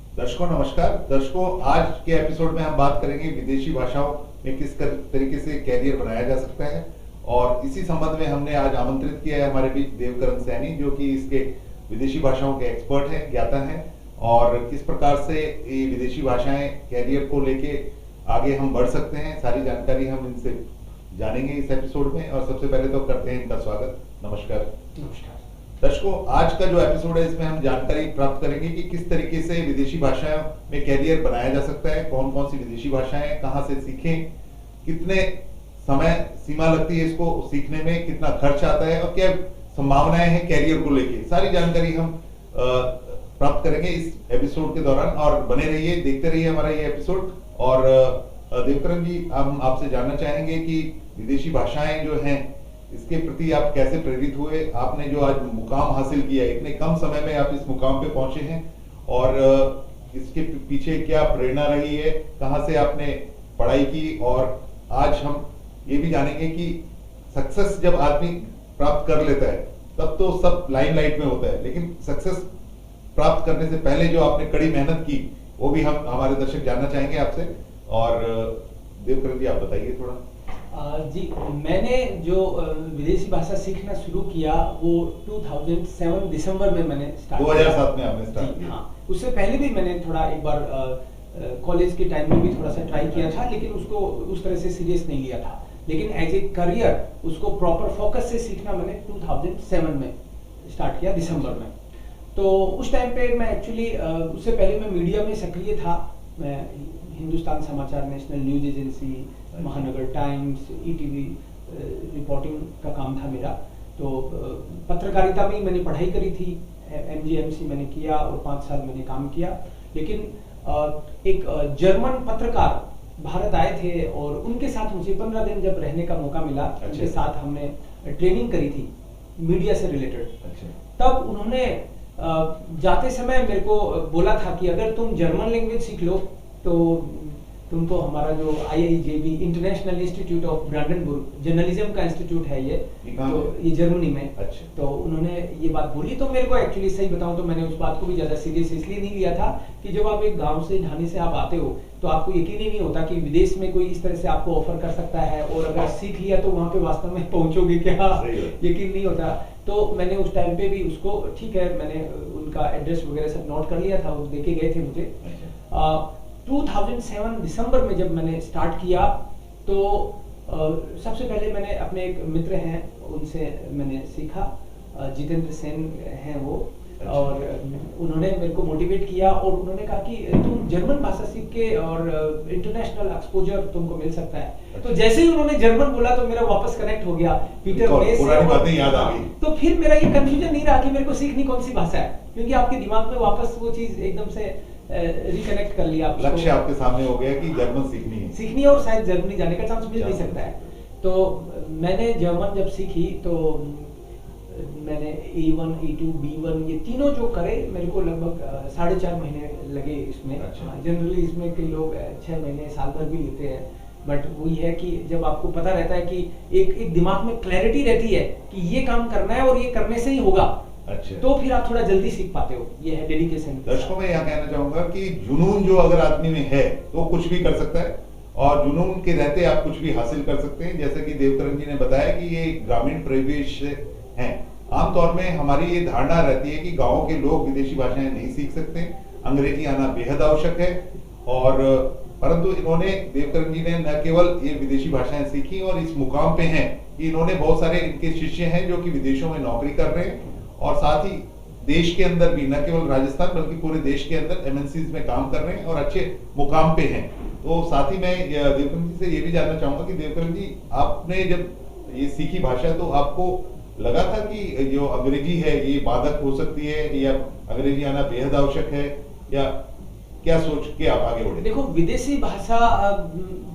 दर्शकों नमस्कार। दर्शकों, आज के एपिसोड में हम बात करेंगे विदेशी भाषाओं में किस तरीके से कैरियर बनाया जा सकता है। और इसी संबंध में हमने आज आमंत्रित किया है हमारे बीच देवकरण सैनी, जो कि इसके विदेशी भाषाओं के एक्सपर्ट हैं, ज्ञाता हैं, और किस प्रकार से ये विदेशी भाषाएं कैरियर को लेके आगे हम बढ़ सकते हैं, सारी जानकारी हम इनसे जानेंगे इस एपिसोड में। और सबसे पहले तो करते हैं इनका स्वागत। नमस्कार। नमस्कार दर्शकों, आज का जो एपिसोड है इसमें हम जानकारी प्राप्त करेंगे कि किस तरीके से विदेशी भाषाओं में कैरियर बनाया जा सकता है, कौन कौन सी विदेशी भाषाएं, कहां से सीखें, कितने समय सीमा लगती है इसको सीखने में, कितना खर्च आता है और क्या संभावनाएं हैं कैरियर को लेके, सारी जानकारी हम प्राप्त करेंगे इस एपिसोड के दौरान। और बने रहिए, देखते रहिए हमारा ये एपिसोड। और देवकरण जी, हम आपसे जानना चाहेंगे कि विदेशी भाषाएं जो हैं इसके प्रति आप कैसे प्रेरित हुए। आपने जो आज मुकाम हासिल किया, इतने कम समय में आप इस मुकाम पे पहुंचे हैं, और इसके पीछे क्या प्रेरणा रही है, कहां से आपने पढ़ाई की। और आज हम ये भी जानेंगे कि सक्सेस जब आदमी प्राप्त कर लेता है तब तो सब लाइमलाइट में होता है, लेकिन सक्सेस प्राप्त करने से पहले जो आपने कड़ी मेहनत की वो भी हम हमारे दर्शक जानना चाहेंगे आपसे। और देवकरण जी, आप बताइए थोड़ा। जी, मैंने जो विदेशी भाषा सीखना शुरू किया वो 2007 दिसंबर में मैंने स्टार्ट 2007 में आपने स्टार्ट किया। हाँ, उससे पहले भी मैंने थोड़ा एक बार कॉलेज के टाइम में भी थोड़ा सा ट्राई किया था, लेकिन उसको उस तरह से सीरियस नहीं लिया था। लेकिन एज ए करियर उसको प्रॉपर फोकस से सीखना मैंने 2007 में स्टार्ट किया, दिसंबर में। तो उस टाइम पे मैं एक्चुअली उससे पहले मैं मीडिया में सक्रिय था। मैं हिंदुस्तान समाचार, नेशनल न्यूज एजेंसी, महानगर टाइम्स, ईटीवी रिपोर्टिंग का काम था मेरा। तो पत्रकारिता में मैंने पढ़ाई करी थी, एमजीएमसी मैंने किया और 5 साल मैंने काम किया। लेकिन एक जर्मन पत्रकार भारत आए थे और उनके साथ मुझे 15 दिन जब रहने का मौका मिला। उनके साथ हमने ट्रेनिंग करी थी मीडिया से रिलेटेड। तब उन्होंने जाते समय मेरे को बोला था कि अगर तुम जर्मन लैंग्वेज सीख लो तो तुमको हमारा जो IIJB international institute of Brandenburg journalism का इंस्टीट्यूट है ये, तो ये जर्मनी में। तो उन्होंने ये बात बोली, तो मेरे को एक्चुअली सही बताऊं तो मैंने उस बात को भी ज्यादा सीरियस इसलिए नहीं लिया था कि जब आप एक गांव से ढाने से आप आते हो तो आपको यकीन ही नहीं होता कि विदेश में कोई इस तरह से आपको ऑफर कर सकता है, और अगर सीख लिया तो वहां पे वास्तव में पहुंचोगे क्या, यकीन नहीं होता। तो मैंने उस टाइम पे भी उसको, ठीक है, मैंने उनका एड्रेस वगैरह सब नोट कर लिया था, वो देके गए थे मुझे। 2007 दिसंबर में जब मैंने स्टार्ट किया तो सबसे पहले मैंने अपने एक मित्र हैं उनसे मैंने सीखा, जितेंद्र सेन हैं वो। और उन्होंने मेरे को मोटिवेट किया और उन्होंने कहा कि तुम जर्मन भाषा सीख के और इंटरनेशनल एक्सपोजर तुमको मिल सकता है। तो जैसे ही उन्होंने जर्मन बोला तो मेरा वापस कनेक्ट हो गया पीटर मेस से, बातें याद आ गई। तो फिर मेरा ये कंफ्यूजन नहीं रहा कि मेरे को सीखनी कौन सी भाषा है, क्योंकि आपके दिमाग में वापस वो चीज एकदम से रिकनेक्ट कर लिया। लक्ष्य आपके सामने हो गया कि जर्मन सीखनी है और शायद जर्मनी जाने का चांस मिल नहीं सकता है। तो मैंने जर्मन जब सीखी तो मैंने A1, A2, B1 ये तीनों जो करे, मेरे को लगभग 4.5 महीने लगे इसमें। जनरली इसमें कई लोग 6 महीने, साल भर भी लेते हैं। बट वही है कि जब आपको पता रहता है कि एक दिमाग में क्लैरिटी रहती है कि ये काम करना है और ये करने से ही होगा, तो फिर आप थोड़ा जल्दी सीख पाते हो। ये है डेडिकेशन। दर्शकों, मैं यहाँ कहना चाहूंगा कि जुनून जो अगर आदमी में है तो कुछ भी कर सकता है, और जुनून के रहते आप कुछ भी हासिल कर सकते हैं। जैसे कि देवकरण जी ने बताया कि ये ग्रामीण परिवेश है। आमतौर में हमारी ये धारणा रहती है कि गाँव के लोग विदेशी भाषाएं नहीं सीख सकते, अंग्रेजी आना बेहद आवश्यक है। और परंतु इन्होंने, देवकरण जी ने न केवल ये विदेशी भाषाएं सीखी और इस मुकाम पे हैं कि इन्होंने बहुत सारे इनके शिष्य हैं जो कि विदेशों में नौकरी कर रहे हैं, और साथ ही देश के अंदर भी, न केवल राजस्थान बल्कि पूरे देश के अंदर MNCs में काम कर रहे हैं और अच्छे मुकाम पे हैं। तो साथ ही मैं देवकरण जी से ये भी जानना चाहूंगा कि देवकरण जी, आपने जब ये सीखी भाषा तो आपको लगा था कि जो अंग्रेजी है ये बाधक हो सकती है, या अंग्रेजी आना बेहद आवश्यक है, या क्या सोच के आप आगे बढ़े? देखो, विदेशी भाषा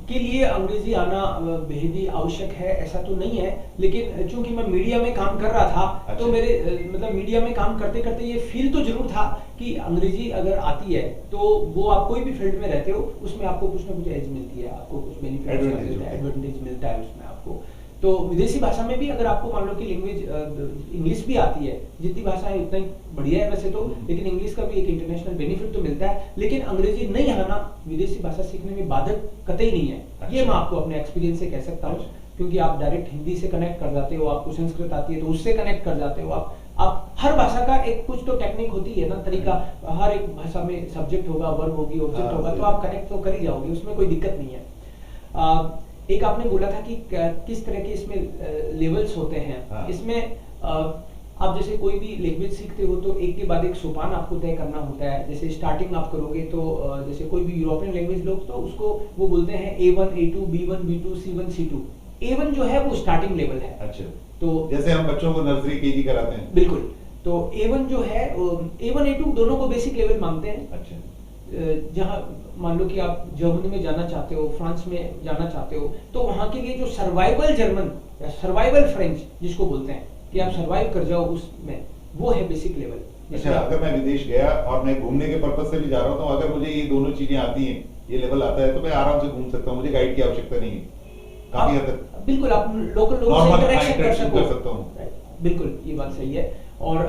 के लिए अंग्रेजी आना बेहद ही आवश्यक है ऐसा तो नहीं है, लेकिन चूंकि मैं मीडिया में काम कर रहा था तो मेरे मतलब मीडिया में काम करते करते ये फील तो जरूर था कि अंग्रेजी अगर आती है तो वो आप कोई भी फील्ड में रहते हो उसमें आपको कुछ ना कुछ एज मिलती है, आपको कुछ बेनिफिट मिलता है, एडवांटेज मिलता है उसमें आपको। तो विदेशी भाषा में भी अगर आपको मान लो कि लैंग्वेज इंग्लिश भी आती है, जितनी भाषा है उतना ही बढ़िया है वैसे तो, लेकिन इंग्लिश का भी एक इंटरनेशनल बेनिफिट तो मिलता है, लेकिन अंग्रेजी नहीं आना विदेशी भाषा सीखने में बाधक कतई नहीं है। ये मैं आपको अपने एक्सपीरियंस से कह सकता हूँ, क्योंकि आप डायरेक्ट हिंदी से कनेक्ट कर जाते हो, आपको संस्कृत आती है तो उससे कनेक्ट कर जाते हो। आप हर भाषा का एक कुछ तो टेक्निक होती है ना, तरीका, हर एक भाषा में सब्जेक्ट होगा, वर्ब होगी, ऑब्जेक्ट होगा, तो आप कनेक्ट तो कर ही जाओगे, उसमें कोई दिक्कत नहीं है। एक आपने बोला था कि किस तरह के इसमें लेवल्स होते हैं। इसमें आप जैसे कोई भी लैंग्वेज सीखते हो तो एक के बाद एक सोपान आपको तय करना होता है। जैसे स्टार्टिंग आप करोगे तो जैसे कोई भी यूरोपियन लैंग्वेज लोग तो उसको वो बोलते हैं A1, A2, B1, B2, C1, C2। A1 जो है वो स्टार्टिंग लेवल है। अच्छा, तो जैसे हम बच्चों को नर्सरी केजी कराते हैं। बिल्कुल, तो A1 जो है, A1 A2 दोनों को बेसिक लेवल मानते हैं। अच्छा, जहाँ मान लो कि आप जर्मनी में जाना चाहते हो, फ्रांस में जाना चाहते हो, तो वहाँ के लिए जो सर्वाइवल जर्मन या सर्वाइवल फ्रेंच जिसको बोलते हैं कि आप सर्वाइव कर जाओ उसमें, वो है बेसिक लेवल। अच्छा, अगर मैं विदेश गया और मैं घूमने के पर्पज से भी जा रहा हूँ, तो अगर मुझे ये दोनों चीजें आती हैं, ये लेवल आता है, तो मैं आराम से घूम सकता हूँ, मुझे गाइड की आवश्यकता नहीं है काफी हद तक। बिल्कुल, आप लोकल लोगों से इंटरेक्शन कर सकता हूँ। बिल्कुल, ये बात सही है। और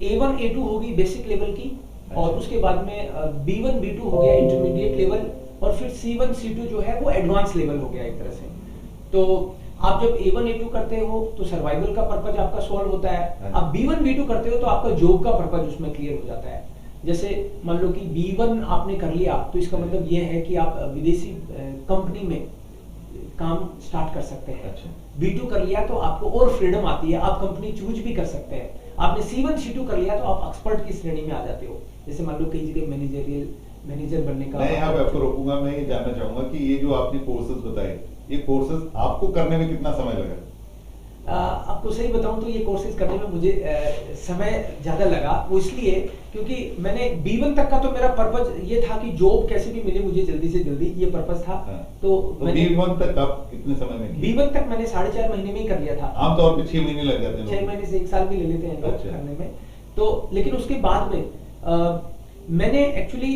A1 A2 होगी बेसिक लेवल की, और उसके बाद में B1 B2 हो गया इंटरमीडिएट लेवल, और फिर C1 C2 जो है वो एडवांस लेवल हो गया एक तरह से। तो आप जब A1 A2 करते हो तो सर्वाइवल का पर्पज आपका सॉल्व होता है। आप B1 B2 करते हो तो आपका जॉब का पर्पज उसमें क्लियर हो जाता है। जैसे मान लो कि B1 आपने कर लिया तो इसका मतलब ये है कि आप विदेशी कंपनी में काम स्टार्ट कर सकते हैं। अच्छा। B2 कर लिया तो आपको और फ्रीडम आती है, आप कंपनी चूज भी कर सकते हैं। आपने C1 C2 कर लिया तो आप एक्सपर्ट की श्रेणी में आ जाते हो। जैसे मान लो कई जगह मैनेजर बनने का। मैं यहाँ पे आपको रोकूंगा, मैं ये जानना चाहूंगा कि ये जो आपने कोर्सेज बताए, ये कोर्सेज आपको करने में कितना समय लगा? आपको सही बताऊं तो ये कोर्सेज करने में मुझे समय ज्यादा लगा। वो इसलिए क्योंकि मैंने B1 तक का तो मेरा पर्पज ये था कि जॉब कैसे भी मिले मुझे जल्दी से जल्दी, ये पर्पज था। तो B1 तक आप कितने समय में? B1 तक मैंने 4.5 महीने में ही कर लिया था। आमतौर पे 6 महीने लग जाते हैं। 6 महीने से 1 साल भी ले लेते हैं लोग करने में। तो लेकिन उसके बाद में मैंने एक्चुअली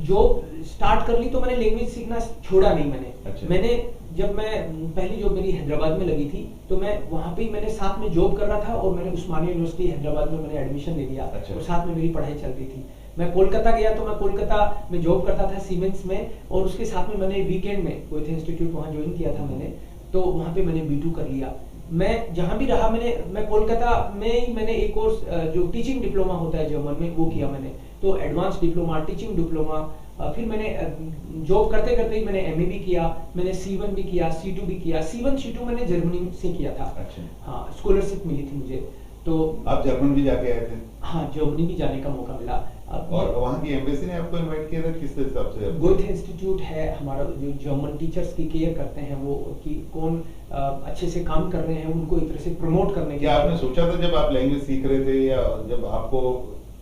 जॉब स्टार्ट कर ली तो मैंने लैंग्वेज सीखना छोड़ा नहीं मैंने। अच्छा। मैंने जब मैं पहली जॉब मेरी हैदराबाद में लगी थी तो मैं वहाँ पे मैंने साथ में जॉब कर रहा था, और मैंने उस्मानिया यूनिवर्सिटी हैदराबाद में मैंने एडमिशन ले लिया। अच्छा। और साथ में मेरी पढ़ाई चल रही थी। मैं कोलकाता गया तो मैं कोलकाता में जॉब करता था सीमेंस में, और उसके साथ में मैंने वीकेंड में गोएथे इंस्टीट्यूट वहाँ ज्वाइन किया था मैंने। तो वहाँ पे मैंने B2 कर लिया। मैं जहाँ भी रहा मैं कोलकाता में ही मैंने एक कोर्स जो टीचिंग डिप्लोमा होता है जर्मन में, वो किया मैंने। तो एडवांस डिप्लोमा, टीचिंग डिप्लोमा, फिर मैंने जॉब करते करते ही मैंने MA भी किया, मैंने C1 भी किया, C2 भी किया। C1 C2 मैंने जर्मनी से किया था। अच्छा। हाँ, स्कॉलरशिप मिली थी मुझे। तो आप जर्मन भी जाके आए थे? हाँ, जर्मनी भी जाने का मौका मिला। और वहाँ की एम्बेसी ने आपको इनवाइट किया था किस हिसाब से? गोएथे इंस्टीट्यूट है हमारा, जो जर्मन टीचर्स की केयर करते हैं, वो कि कौन अच्छे से काम कर रहे हैं उनको एक तरह से प्रमोट करने के। क्या आपने सोचा था जब आप लैंग्वेज सीख रहे थे, या जब आपको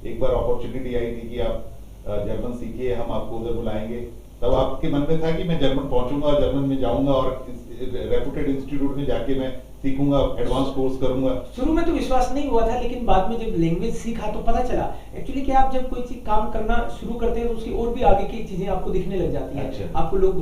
एक बार अपॉर्चुनिटी आई थी कि आप जर्मन सीखिए, हम आपको उधर बुलाएंगे, तब आपके मन में था कि मैं जर्मन पहुंचूंगा और जर्मन में जाऊंगा और रेपुटेड इंस्टीट्यूट में जाके मैं सीखूंगा, एडवांस कोर्स करूंगा? शुरू में तो विश्वास नहीं हुआ था, लेकिन बाद में जब लैंग्वेज सीखा तो पता चला एक्चुअली कि आप जब कोई चीज काम करना शुरू करते हैं तो उसकी और भी आगे की चीजें आपको दिखने लग जाती हैं। अच्छा। आपको लोग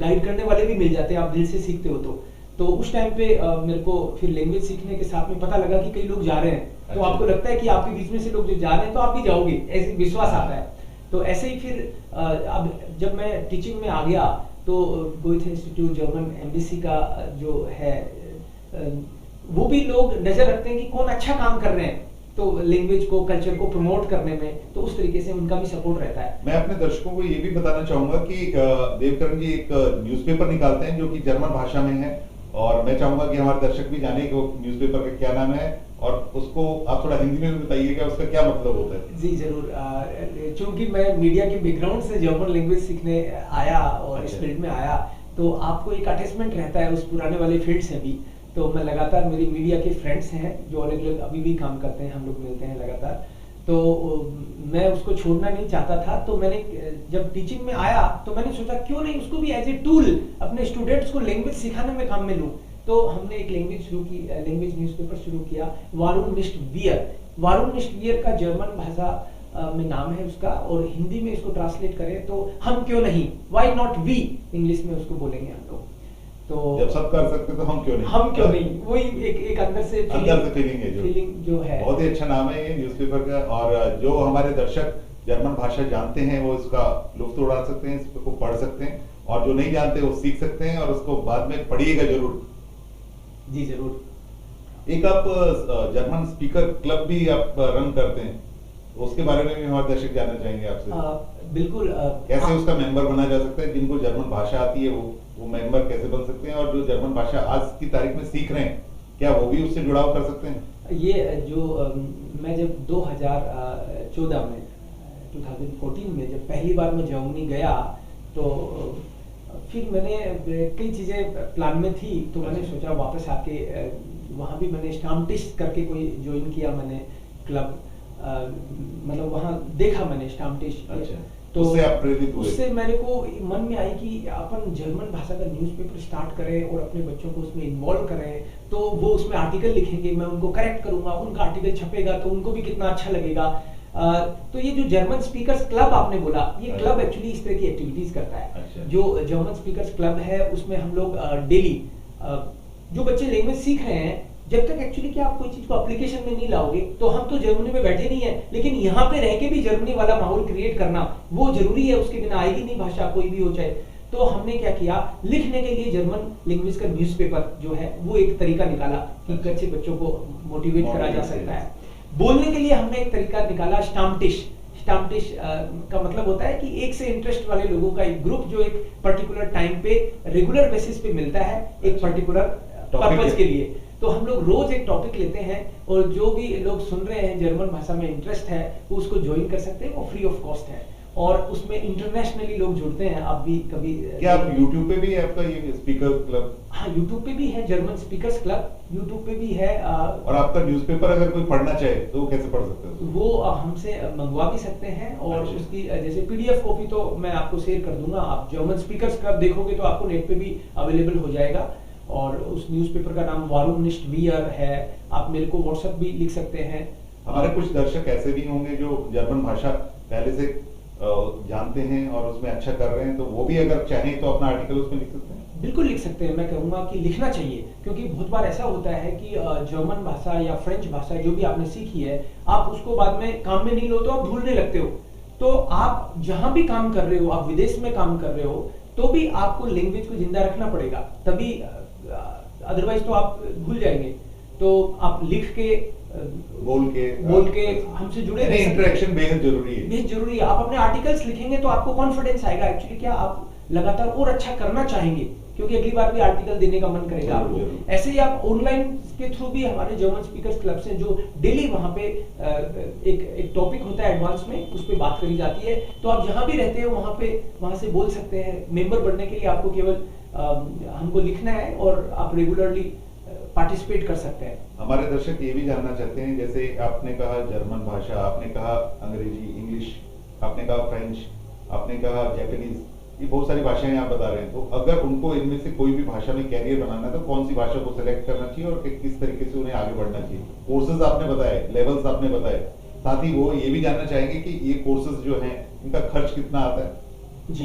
गाइड करने वाले भी मिल जाते हैं, आप दिल से सीखते हो तो उस टाइम पे मेरे को फिर लैंग्वेज सीखने के साथ में पता लगा कि कई लोग जा रहे हैं। तो अच्छा। आपको लगता है कि आपके बीच में से लोग जो जा रहे हैं तो आप भी जाओगे, ऐसे विश्वास आता है। तो ऐसे ही फिर अब जब मैं टीचिंग में आ गया तो गोएथे इंस्टीट्यूट, जर्मन एम्बेसी का जो है, वो भी लोग नजर रखते हैं कि कौन अच्छा काम कर रहे हैं, तो लैंग्वेज को, कल्चर को प्रमोट करने में, तो उस तरीके से उनका भी सपोर्ट रहता है। मैं अपने दर्शकों को ये भी बताना चाहूंगा कि देवकरण जी एक न्यूज़पेपर निकालते हैं जो कि जर्मन भाषा में है, और मैं चाहूंगा कि हमारे दर्शक भी जाने कि वो न्यूज़पेपर का क्या नाम है, और उसको आप थोड़ा हिंदी में भी बताइएगा उसका क्या मतलब होता है। जी जरूर। चूंकि मैं मीडिया के बैकग्राउंड से जर्मन लैंग्वेज सीखने आया और इस फील्ड में आया, तो आपको एक अटैचमेंट रहता है उस पुराने वाले फील्ड से भी। तो मैं लगातार, मेरी मीडिया के फ्रेंड्स हैं जो अलग अलग अभी भी काम करते हैं, हम लोग मिलते हैं लगातार, तो मैं उसको छोड़ना नहीं चाहता था। तो मैंने जब टीचिंग में आया तो मैंने सोचा क्यों नहीं उसको भी एज ए टूल अपने स्टूडेंट्स को लैंग्वेज सिखाने में काम में लूं। तो हमने एक लैंग्वेज न्यूज़पेपर शुरू किया, वारुन निश्ट वियर। वारुन निश्ट वियर का जर्मन भाषा में नाम है उसका, और हिंदी में इसको ट्रांसलेट करें तो हम क्यों नहीं, वाई नॉट वी, इंग्लिश में उसको बोलेंगे हम लोग। तो जब सब कर सकते तो हम क्यों नहीं, वही एक अंदर से फीलिंग है, फीलिंग जो है। बहुत ही अच्छा नाम है ये न्यूज़पेपर का, और जो हमारे दर्शक जर्मन भाषा जानते हैं वो इसका लुत्फ उड़ा सकते हैं, इसको पढ़ सकते हैं, और जो नहीं जानते वो सीख सकते हैं और उसको बाद में पढ़िएगा जरूर। जी जरूर। एक आप जर्मन स्पीकर क्लब भी आप रन करते हैं, उसके बारे में भी हमारे दर्शक जानना चाहेंगे आपसे। बिल्कुल। कैसे उसका मेंबर बना जा सकता है, जिनको जर्मन भाषा आती है वो मेंबर कैसे बन सकते हैं, और जो जर्मन भाषा आज की तारीख में सीख रहे हैं क्या वो भी उससे जुड़ाव कर सकते हैं? ये जो मैं जब 2014 में 2014 में जब पहली बार मैं जर्मनी गया तो फिर मैंने कई चीज़ें प्लान में थी, तो मैंने सोचा वापस आके वहाँ भी मैंने स्टाम्टिश करके कोई ज्वाइन किया मैंने क्लब, मतलब वहाँ देखा मैंने स्टाम्टिश। अच्छा, तो उससे आप प्रेरित हुए? उससे मेरे को मन में आई कि अपन जर्मन भाषा का न्यूज़पेपर स्टार्ट करें और अपने बच्चों को उसमें इन्वॉल्व करें, तो वो उसमें आर्टिकल लिखेंगे, मैं उनको करेक्ट करूंगा, उनका आर्टिकल छपेगा तो उनको भी कितना अच्छा लगेगा। तो ये जो जर्मन स्पीकर्स क्लब आपने बोला, ये क्लब एक्चुअली इस तरह की एक्टिविटीज करता है। अच्छा। जो जर्मन स्पीकर्स क्लब है उसमें हम लोग डेली जो बच्चे लैंग्वेज सीख रहे हैं, जब तक एक्चुअली क्या आप कोई चीज को एप्लीकेशन में नहीं लाओगे, तो हम तो जर्मनी में बैठे नहीं है, लेकिन यहाँ पे रह के भी जर्मनी वाला माहौल क्रिएट करना वो जरूरी है, उसके बिना आएगी नहीं भाषा, कोई भी हो जाए। तो हमने क्या किया, लिखने के लिए जर्मन लैंग्वेज का न्यूज़पेपर जो है वो एक तरीका निकाला कि कैसे बच्चों को मोटिवेट करा जा सकता है। बोलने के लिए हमने एक तरीका निकाला स्टाम्टिश। स्टाम्टिश का मतलब होता है कि एक से इंटरेस्ट वाले लोगों का एक ग्रुप जो एक पर्टिकुलर टाइम पे रेगुलर बेसिस पे मिलता है एक पर्टिकुलर पर्पस के लिए। तो हम लोग रोज एक टॉपिक लेते हैं और जो भी लोग सुन रहे हैं जर्मन भाषा में इंटरेस्ट है वो उसको ज्वाइन कर सकते हैं, वो फ्री ऑफ कॉस्ट है, और उसमें इंटरनेशनली लोग जुड़ते हैं। आप भी कभी क्या आप YouTube पे भी है आपका ये स्पीकर क्लब? हाँ, YouTube पे भी है जर्मन स्पीकर्स क्लब, YouTube पे भी है। और आपका न्यूज़पेपर अगर कोई पढ़ना चाहे तो वो कैसे पढ़ सकते हैं? वो हमसे मंगवा भी सकते हैं, और अच्छा। उसकी जैसे PDF कॉपी तो मैं आपको शेयर कर दूंगा। आप जर्मन स्पीकर्स क्लब देखोगे तो आपको नेट पे भी अवेलेबल हो जाएगा, और उस न्यूज़पेपर का नाम वारुम निश्ट वीयर है। आप मेरे को व्हाट्सएप भी लिख सकते हैं। हमारे कुछ दर्शक ऐसे भी होंगे जो जर्मन भाषा पहले से जानते हैं और उसमें अच्छा कर रहे हैं, तो वो भी अगर चाहें तो अपना आर्टिकल उसमें लिख सकते हैं। बिल्कुल लिख सकते हैं। मैं कहूँगा कि लिखना चाहिए, क्योंकि बहुत बार ऐसा होता है कि जर्मन भाषा या फ्रेंच भाषा जो भी आपने सीखी है, आप उसको बाद में काम में नहीं लो तो आप भूलने लगते हो। तो आप जहाँ भी काम कर रहे हो, आप विदेश में काम कर रहे हो, तो भी आपको लैंग्वेज को जिंदा रखना पड़ेगा, तभी अदरवाइज तो आप भूल जाएंगे। तो आप लिख के बोल के हमसे जुड़े, इंटरेक्शन बेहद जरूरी है। बेहद जरूरी है। आप अपने आर्टिकल्स लिखेंगे तो आपको कॉन्फिडेंस आएगा, एक्चुअली क्या आप लगातार और अच्छा करना चाहेंगे, क्योंकि अगली बार भी आर्टिकल देने का मन करेगा आपको। ऐसे ही आप ऑनलाइन के थ्रू भी हमारे जर्मन स्पीकर्स क्लब से जो डेली वहाँ पे एक टॉपिक होता है एडवांस में, उस पर बात करी जाती है, तो आप जहाँ भी रहते हो वहाँ से बोल सकते हैं। मेंबर बनने के लिए आपको केवल हमको लिखना है और आप रेगुलरली पार्टिसिपेट कर सकते हैं। हमारे दर्शक ये भी जानना चाहते हैं, जैसे आपने कहा जर्मन भाषा, आपने कहा अंग्रेजी, इंग्लिश, आपने कहा फ्रेंच, आपने कहा जापानीज, ये बहुत सारी भाषाएं आप बता रहे हैं, तो अगर उनको इनमें से कोई भी भाषा में कैरियर बनाना है तो कौन सी भाषा को सिलेक्ट करना चाहिए और किस तरीके से उन्हें आगे बढ़ना चाहिए? कोर्सेज आपने बताए, लेवल्स आपने बताए, साथ ही वो ये भी जानना चाहेंगे कि ये कोर्सेज जो हैं इनका खर्च कितना आता है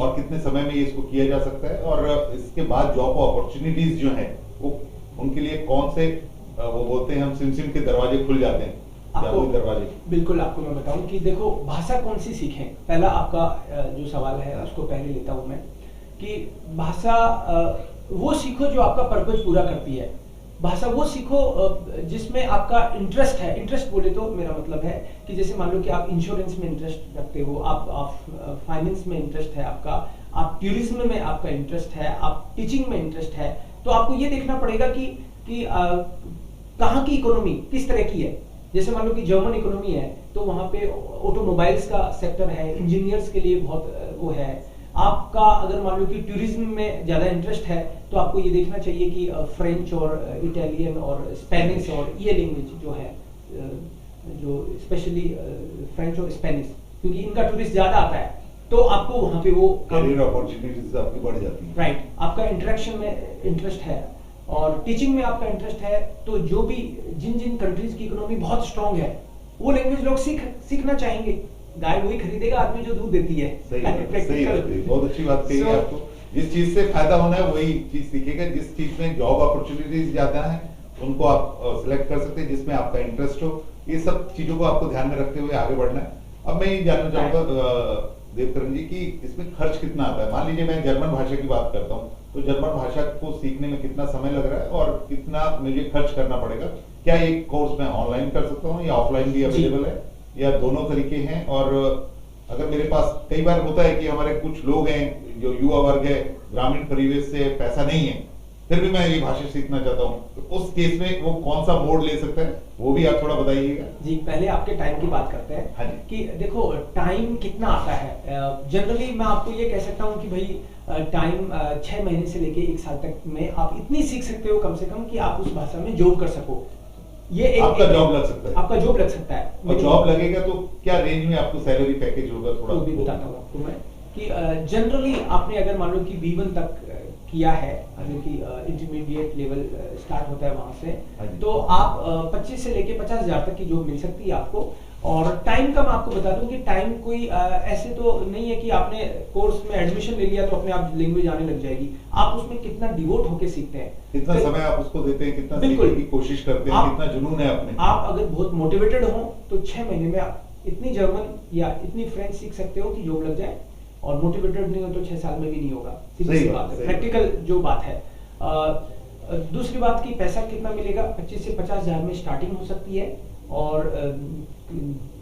और कितने समय में ये इसको किया जा सकता है, और इसके बाद जॉब अपॉर्चुनिटीज जो हैं वो उनके लिए कौन से वो बोलते हैं हम सिम के दरवाजे खुल जाते हैं, जादुई दरवाजे। बिल्कुल आपको मैं बताऊं कि देखो भाषा कौन सी सीखें। पहला आपका जो सवाल है उसको पहले लेता हूं मैं, कि भाषा वो सीखो जो आपका पर्पज पूरा करती है। भाषा वो सीखो जिसमें आपका इंटरेस्ट है। इंटरेस्ट बोले तो मेरा मतलब है कि जैसे मान लो कि आप इंश्योरेंस में इंटरेस्ट रखते हो, आप फाइनेंस में इंटरेस्ट है आपका, आप टूरिज्म में आपका इंटरेस्ट है, आप टीचिंग में इंटरेस्ट है, तो आपको ये देखना पड़ेगा कि कहाँ की इकोनॉमी किस तरह की है। जैसे मान लो कि जर्मन इकोनॉमी है तो वहाँ पे ऑटोमोबाइल्स का सेक्टर है, इंजीनियर्स के लिए बहुत वो है। आपका अगर मान लो कि टूरिज्म में ज़्यादा इंटरेस्ट है तो आपको ये देखना चाहिए कि फ्रेंच और इटालियन और स्पेनिश और ये लैंग्वेज जो है, जो स्पेशली फ्रेंच और स्पेनिश, क्योंकि इनका टूरिस्ट ज़्यादा आता है, तो आपको वहाँ पे वो करियर अपॉर्चुनिटीज आपकी बढ़ जाती है। राइट, आपका इंटरेक्शन में इंटरेस्ट है और टीचिंग में आपका इंटरेस्ट है, तो जो भी जिन कंट्रीज की इकोनॉमी बहुत स्ट्रांग है वो लैंग्वेज लोग सीखना चाहेंगे। गाय वही खरीदेगा आदमी जो दूध देती है। सही, बहुत अच्छी बात कही है आपको। जिस चीज से फायदा होना है वही चीज सीखेगा। जिस चीज में जॉब अपॉर्चुनिटीज ज्यादा है उनको आप सिलेक्ट कर सकते हैं, जिसमें आपका इंटरेस्ट हो। ये सब चीजों को आपको ध्यान में रखते हुए आगे बढ़ना है। अब मैं ये जानना चाहूंगा देवकरण जी कि इसमें खर्च कितना आता है। मान लीजिए मैं जर्मन भाषा की बात करता हूँ, तो जर्मन भाषा को सीखने में कितना समय लग रहा है और कितना मुझे खर्च करना पड़ेगा? क्या एक कोर्स मैं ऑनलाइन कर सकता हूँ या ऑफलाइन भी अवेलेबल है, या दोनों तरीके हैं? और अगर मेरे पास, कई बार होता है कि हमारे कुछ लोग हैं जो युवा वर्ग है, ग्रामीण परिवेश से पैसा नहीं है, फिर भी मैं ये भाषा सीखना चाहता हूँ, तो उस केस में वो कौन सा मोड ले सकता है, वो भी आप थोड़ा बताइएगा। जी, पहले आपके टाइम की बात करते हैं। हाँ जी। कि देखो टाइम कितना आता है। जनरली मैं आपको ये कह सकता हूँ कि भाई टाइम 6 महीने से लेके 1 साल तक में आप इतनी सीख सकते हो कम से कम कि आप उस भाषा में जॉब कर सको। ये आपका जॉब लग सकता है। आपका जॉब लग सकता है। और जॉब लगेगा तो क्या रेंज में आपको सैलरी पैकेज होगा? थोड़ा तो भी बताता हूँ आपको मैं कि जनरली आपने अगर मान लो कि B1 तक किया है, यानी कि इंटरमीडिएट लेवल स्टार्ट होता है वहां से, तो आप 25 से लेके 50,000 तक की जॉब मिल सकती है आपको। और टाइम का मैं आपको बता दूं कि टाइम कोई ऐसे तो नहीं है कि आपने कोर्स में एडमिशन ले लिया तो अपने आप लैंग्वेज आने लग जाएगी। आप उसमें कितना डिवोट होके सीखते हैं, कितना समय आप उसको देते हैं, कितना सीखने की कोशिश करते हैं, कितना जुनून है अपने। आप अगर बहुत मोटिवेटेड हो तो 6 महीने में आप इतनी जर्मन या इतनी फ्रेंच सीख सकते हो कि जॉब लग जाए। और मोटिवेटेड नहीं हो तो 6 साल में भी नहीं होगा। सीधी सी बात है, प्रैक्टिकल जो बात है। दूसरी बात की पैसा कितना मिलेगा, 25 से 50,000 में स्टार्टिंग हो सकती है। और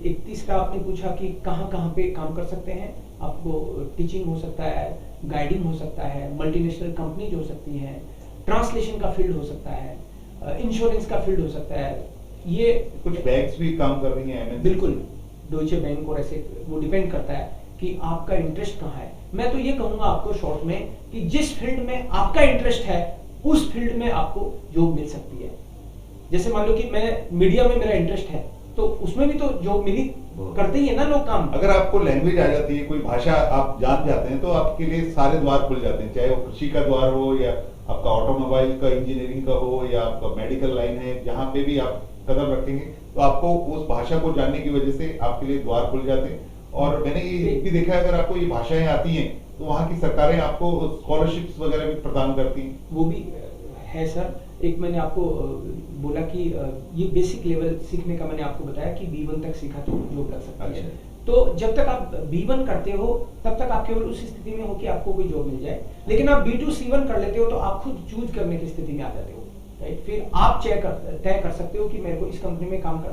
एक तीसरा आपने पूछा कि कहाँ पे काम कर सकते हैं। आपको टीचिंग हो सकता है, गाइडिंग हो सकता है, मल्टीनेशनल कंपनीज हो सकती हैं, ट्रांसलेशन का फील्ड हो सकता है, इंश्योरेंस का फील्ड हो सकता है। ये कुछ बैंक्स भी काम कर रही हैं। बिल्कुल, डॉइचे बैंक और ऐसे, वो डिपेंड करता है कि आपका इंटरेस्ट कहाँ है। मैं तो ये कहूंगा आपको शॉर्ट में कि जिस फील्ड में आपका इंटरेस्ट है उस फील्ड में आपको जॉब मिल सकती है। जैसे मान लो कि मैं मीडिया में मेरा इंटरेस्ट है तो उसमें भी तो जॉब मिली करते ही है ना लोग काम। अगर आपको लैंग्वेज आ जाती है, कोई भाषा आप जान जाते हैं, तो आपके लिए सारे द्वार खुल जाते हैं। चाहे वो कृषि का द्वार हो, या आपका ऑटोमोबाइल का, इंजीनियरिंग का हो, या आपका मेडिकल लाइन है, जहां पे भी आप कदम रखेंगे तो आपको उस भाषा को जानने की वजह से आपके लिए द्वार खुल जाते हैं। और मैंने ये भी देखा है, अगर आपको ये भाषाएं आती हैं तो वहाँ की सरकारें आपको स्कॉलरशिप्स वगैरह भी प्रदान करती हैं। वो भी है सर। एक मैंने आपको बोला कि ये बेसिक लेवल सीखने का मैंने आपको बताया कि B1 तक सीखा तो जॉब लग सकती है। तो जब तक आप B1 करते हो तब तक आप केवल उस स्थिति में हो कि आपको कोई जॉब मिल जाए। लेकिन आप B2 C1 कर लेते हो तो आप खुद चूज करने की स्थिति में आ जाते हो। राइट, फिर आप तय कर सकते हो कि मेरे को इस कंपनी में काम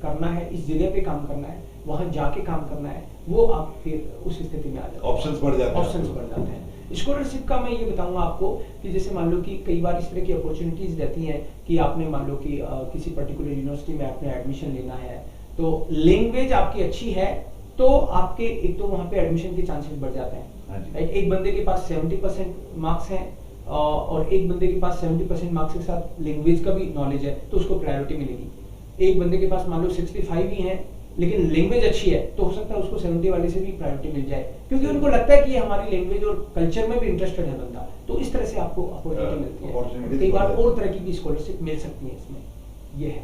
करना है, इस जगह पे काम करना है, वहां जाके काम करना है। वो आप फिर उस स्थिति में आ जाते हैं। ऑप्शंस बढ़ जाते हैं। स्कॉलरशिप का मैं ये बताऊंगा आपको कि जैसे मान लो कि कई बार इस तरह की अपॉर्चुनिटीज रहती हैं कि आपने मान लो कि किसी पर्टिकुलर यूनिवर्सिटी में आपने एडमिशन लेना है, तो लैंग्वेज आपकी अच्छी है तो आपके एक तो वहां पे एडमिशन के चांसेस बढ़ जाते हैं। राइट, एक बंदे के पास 70% मार्क्स हैं और एक बंदे के पास 70% मार्क्स के साथ लैंग्वेज का भी नॉलेज है तो उसको प्रायोरिटी मिलेगी। एक बंदे के पास मान लो 65 ही है लेकिन लैंग्वेज अच्छी है तो हो सकता है उसको 70 वाले से भी प्रायोरिटी मिल जाए, क्योंकि उनको लगता है कि हमारी लैंग्वेज और कल्चर में भी इंटरेस्टेड है बंदा। तो इस तरह से आपको अपॉर्चुनिटी मिलती है। कई बार और तरह की भी स्कॉलरशिप मिल सकती है इसमें, ये है।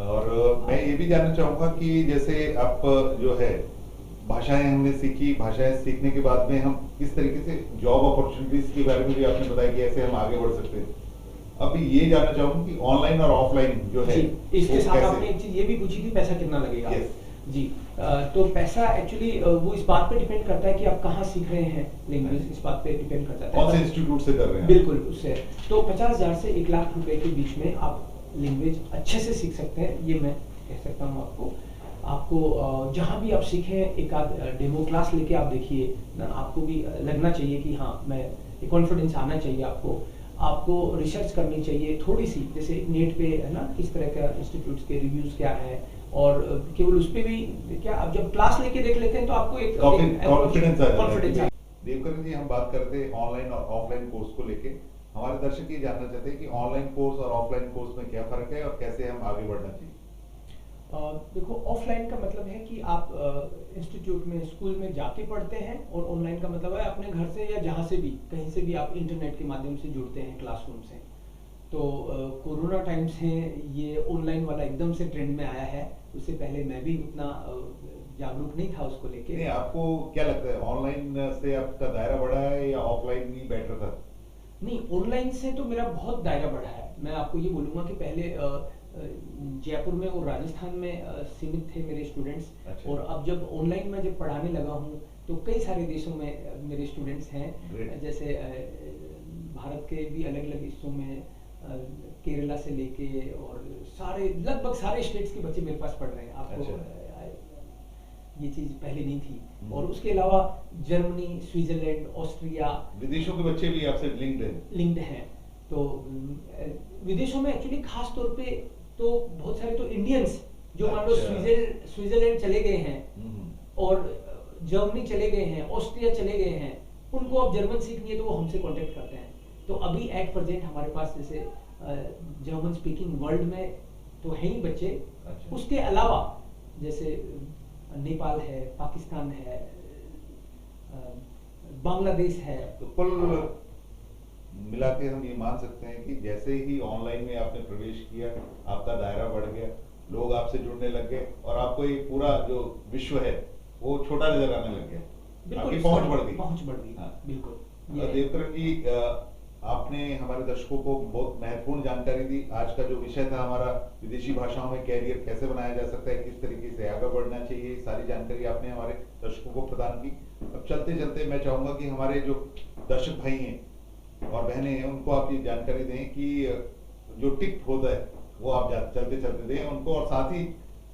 और मैं ये भी जानना चाहूंगा कि जैसे आप जो है भाषाएं हमने सीखी, भाषाएं सीखने के बाद में हम किस तरीके से जॉब अपॉर्चुनिटीज के बारे में भी आपने बताया कि ऐसे हम आगे बढ़ सकते हैं। अब ये जानना चाहूंगा कि ऑनलाइन और ऑफलाइन जो है इसके साथ आपने एक चीज ये भी पूछी थी, पैसा कितना लगेगा। जी, तो पैसा एक्चुअली वो इस बात पे डिपेंड करता है कि आप कहाँ सीख रहे हैं लैंग्वेज, इस बात पे डिपेंड करता है कौन से इंस्टीट्यूट से कर रहे हैं। बिल्कुल, उससे तो 50,000 से 1 लाख रुपए के बीच में आप लैंग्वेज अच्छे से सीख सकते हैं। ये मैं कह सकता हूँ आपको जहाँ भी आप सीखें एक आध डेमो क्लास लेके आप देखिए ना, आपको भी लगना चाहिए कि हाँ मैं कॉन्फिडेंस आना चाहिए आपको रिसर्च करनी चाहिए थोड़ी सी, जैसे नेट पे है ना किस तरह का इंस्टीट्यूट्स के रिव्यूज क्या है, और केवल उस पे भी क्या आप जब क्लास लेके देख लेते हैं तो आपको एक कॉन्फिडेंस आ। देवकरण जी, हम बात करते हैं ऑनलाइन और ऑफलाइन कोर्स को लेके। हमारे दर्शक ये जानना चाहते हैं कि ऑनलाइन कोर्स और ऑफलाइन कोर्स में क्या फर्क है और कैसे हम आगे बढ़ना चाहिए। देखो, ऑफलाइन का मतलब है कि आप इंस्टीट्यूट में, स्कूल में जाके पढ़ते हैं, और ऑनलाइन का मतलब है अपने घर से या जहाँ से भी, कहीं से भी आप इंटरनेट के माध्यम से जुड़ते हैं क्लासरूम से। तो कोरोना टाइम से ये ऑनलाइन वाला एकदम से ट्रेंड में आया है। उससे पहले मैं भी उतना जागरूक नहीं था उसको लेके। नहीं, आपको क्या लगता है ऑनलाइन से आपका दायरा बढ़ा है या ऑफलाइन ही बेटर था? नहीं, ऑनलाइन से तो मेरा बहुत दायरा बढ़ा है। मैं आपको ये बोलूँगा कि पहले जयपुर में और राजस्थान में सीमित थे मेरे स्टूडेंट्स। अच्छा। और अब जब ऑनलाइन में जब पढ़ाने लगा हूँ तो कई सारे देशों में मेरे स्टूडेंट्स हैं। Great. जैसे भारत के भी अलग अलग हिस्सों में, केरला से लेके और सारे लगभग सारे स्टेट्स के बच्चे मेरे पास पढ़ रहे हैं। आपको अच्छा। ये चीज़ पहले नहीं थी। और उसके अलावा जर्मनी, स्विट्जरलैंड, ऑस्ट्रिया, विदेशों के बच्चे भी आपसे लिंक्ड हैं। तो विदेशों में एक्चुअली खास तौर पे तो बहुत सारे तो इंडियंस जो मान लो अच्छा। स्विट्जरलैंड चले गए हैं हम्म। और जर्मनी चले गए हैं, ऑस्ट्रिया चले गए हैं, उनको अब जर्मन सीखनी है तो वो हमसे कांटेक्ट करते हैं। तो अभी एट प्रेजेंट हमारे पास जैसे जर्मन स्पीकिंग वर्ल्ड में तो है ही बच्चे। अच्छा। उसके अलावा जैसे नेपाल है, पाकिस्तान है, बांग्लादेश है। तो कुल मिला के हम ये मान सकते हैं कि जैसे ही ऑनलाइन में आपने प्रवेश किया, आपका दायरा बढ़ गया, लोग आपसे जुड़ने लग गए और आपको ये पूरा जो विश्व है वो छोटा नजर आने लग गया, आपकी पहुंच बढ़ गई। पहुंच बढ़ गई, हाँ। बिल्कुल। देवकरण जी, आपने हमारे दर्शकों को बहुत महत्वपूर्ण जानकारी दी। आज का जो विषय था हमारा, विदेशी भाषाओं में कैरियर कैसे बनाया जा सकता है, किस तरीके से आगे बढ़ना चाहिए, सारी जानकारी आपने हमारे दर्शकों को प्रदान की। अब चलते चलते मैं चाहूंगा कि हमारे जो दर्शक भाई हैं और बहनें हैं उनको आप ये जानकारी दें कि जो टिप होता है वो आप चलते चलते दें उनको, और साथ ही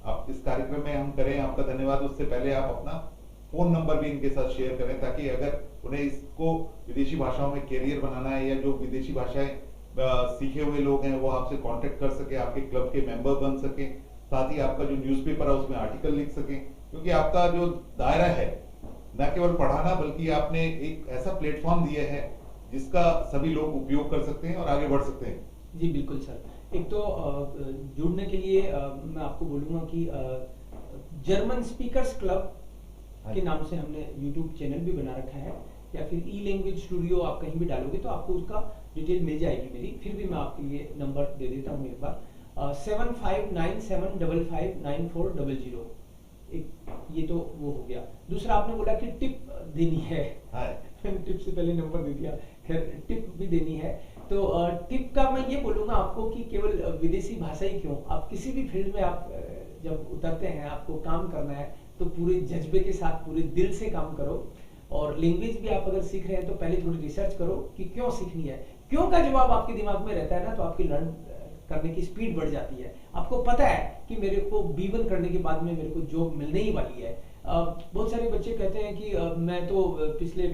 आप इस कार्यक्रम में हम करें आपका धन्यवाद, उससे पहले आप अपना फोन नंबर भी इनके साथ शेयर करें ताकि अगर उन्हें इसको विदेशी भाषाओं में कैरियर बनाना है या जो विदेशी भाषाएं सीखे हुए लोग हैं वो आपसे कांटेक्ट कर सके, आपके क्लब के मेंबर बन सके, साथ ही आपका जो न्यूज़पेपर है उसमें आर्टिकल लिख सके, क्योंकि आपका जो दायरा है न केवल पढ़ाना बल्कि आपने एक ऐसा प्लेटफॉर्म दिया है जिसका सभी लोग उपयोग कर सकते हैं और आगे बढ़ सकते हैं। जी बिल्कुल सर। एक तो जुड़ने के लिए मैं आपको बोलूँगा कि जर्मन स्पीकर्स क्लब के नाम से हमने यूट्यूब चैनल भी बना रखा है, या फिर ई लैंग्वेज स्टूडियो आप कहीं भी डालोगे तो आपको उसका डिटेल मिल जाएगी मेरी। फिर भी मैं आपके लिए नंबर दे देता हूँ एक बार, 7597559400। एक ये तो वो हो गया। दूसरा आपने बोला कि टिप देनी है, मैंने टिप से पहले नंबर दे दिया, खैर टिप भी देनी है। तो टिप का मैं ये बोलूँगा आपको कि केवल विदेशी भाषा ही क्यों, आप किसी भी फील्ड में आप जब उतरते हैं, आपको काम करना है तो पूरे जज्बे के साथ पूरे दिल से काम करो। और लैंग्वेज भी आप अगर सीख रहे हैं तो पहले थोड़ी रिसर्च करो कि क्यों सीखनी है। क्यों का जवाब आपके दिमाग में रहता है ना तो आपकी लर्न करने की स्पीड बढ़ जाती है। आपको पता है कि मेरे को B1 करने के बाद में मेरे को जॉब मिलने ही वाली है। बहुत सारे बच्चे कहते हैं कि मैं तो पिछले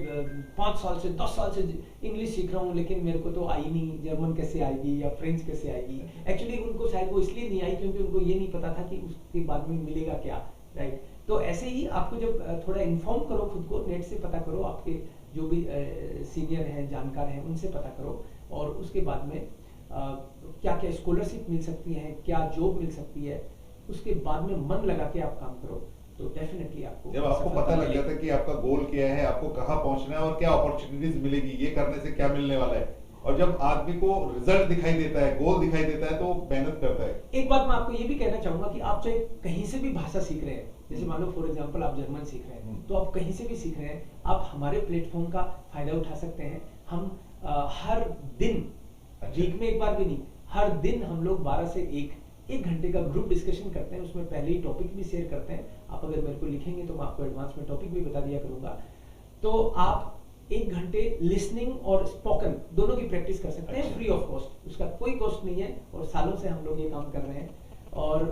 5 साल से 10 साल से इंग्लिश सीख रहा हूँ लेकिन मेरे को तो आई नहीं, जर्मन कैसे आएगी या फ्रेंच कैसे आएगी। एक्चुअली उनको शायद वो इसलिए नहीं आई क्योंकि उनको ये नहीं पता था कि उसके बाद में मिलेगा क्या, राइट। तो ऐसे ही आपको जब थोड़ा इन्फॉर्म करो खुद को, नेट से पता करो, आपके जो भी सीनियर हैं, जानकार हैं, उनसे पता करो, और उसके बाद में क्या क्या स्कॉलरशिप मिल सकती है, क्या जॉब मिल सकती है, उसके बाद में मन लगा के आप काम करो तो डेफिनेटली आपको, जब आपको पता लग जाता है कि आपका गोल क्या है, आपको कहाँ पहुंचना है और क्या अपॉर्चुनिटीज मिलेगी, ये करने से क्या मिलने वाला है, और जब आदमी को रिजल्ट दिखाई देता है, गोल दिखाई देता है तो मेहनत करता है। एक बात मैं आपको ये भी कहना चाहूंगा कि आप चाहे कहीं से भी भाषा सीख रहे हैं, जैसे मान लो फॉर एग्जांपल आप जर्मन सीख रहे हैं, तो आप कहीं से भी सीख रहे हैं, आप हमारे प्लेटफॉर्म का फायदा उठा सकते हैं। हम हर दिन, वीक में एक बार भी नहीं, हर दिन हम लोग 12 से 1 घंटे का ग्रुप डिस्कशन करते हैं। उसमें पहले ही टॉपिक भी शेयर करते हैं। आप अगर मेरे को लिखेंगे तो मैं आपको एडवांस में टॉपिक भी बता दिया करूंगा। तो आप 1 घंटे लिसनिंग और स्पोकन दोनों की प्रैक्टिस कर सकते हैं फ्री ऑफ कॉस्ट, उसका कोई कॉस्ट नहीं है, और सालों से हम लोग ये काम कर रहे हैं। और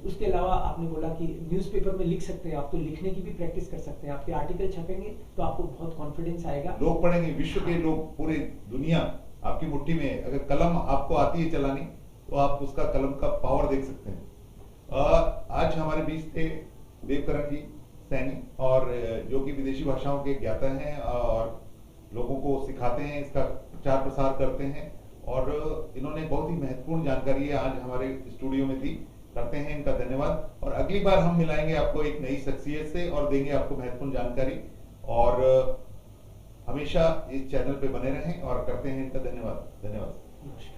उसके अलावा आपने बोला कि न्यूज़पेपर में लिख सकते हैं आप, तो लिखने की भी प्रैक्टिस कर सकते हैं। आपके आर्टिकल छपेंगे तो आपको बहुत कॉन्फिडेंस आएगा, लोग पढ़ेंगे, विश्व के लोग, पूरी दुनिया आपकी मुट्ठी में है। अगर कलम आपको आती है चलानी तो आप उसका कलम का पावर देख सकते हैं। आज हमारे बीच थे देवकरण जी सैनी, और जो कि विदेशी भाषाओं के ज्ञाता हैं और लोगों को सिखाते हैं, इसका प्रचार प्रसार करते हैं, और इन्होंने बहुत ही महत्वपूर्ण जानकारी आज हमारे स्टूडियो में दी। करते हैं इनका धन्यवाद, और अगली बार हम मिलाएंगे आपको एक नई शख्सियत से और देंगे आपको महत्वपूर्ण जानकारी। और हमेशा इस चैनल पे बने रहें, और करते हैं इनका धन्यवाद। नमस्कार।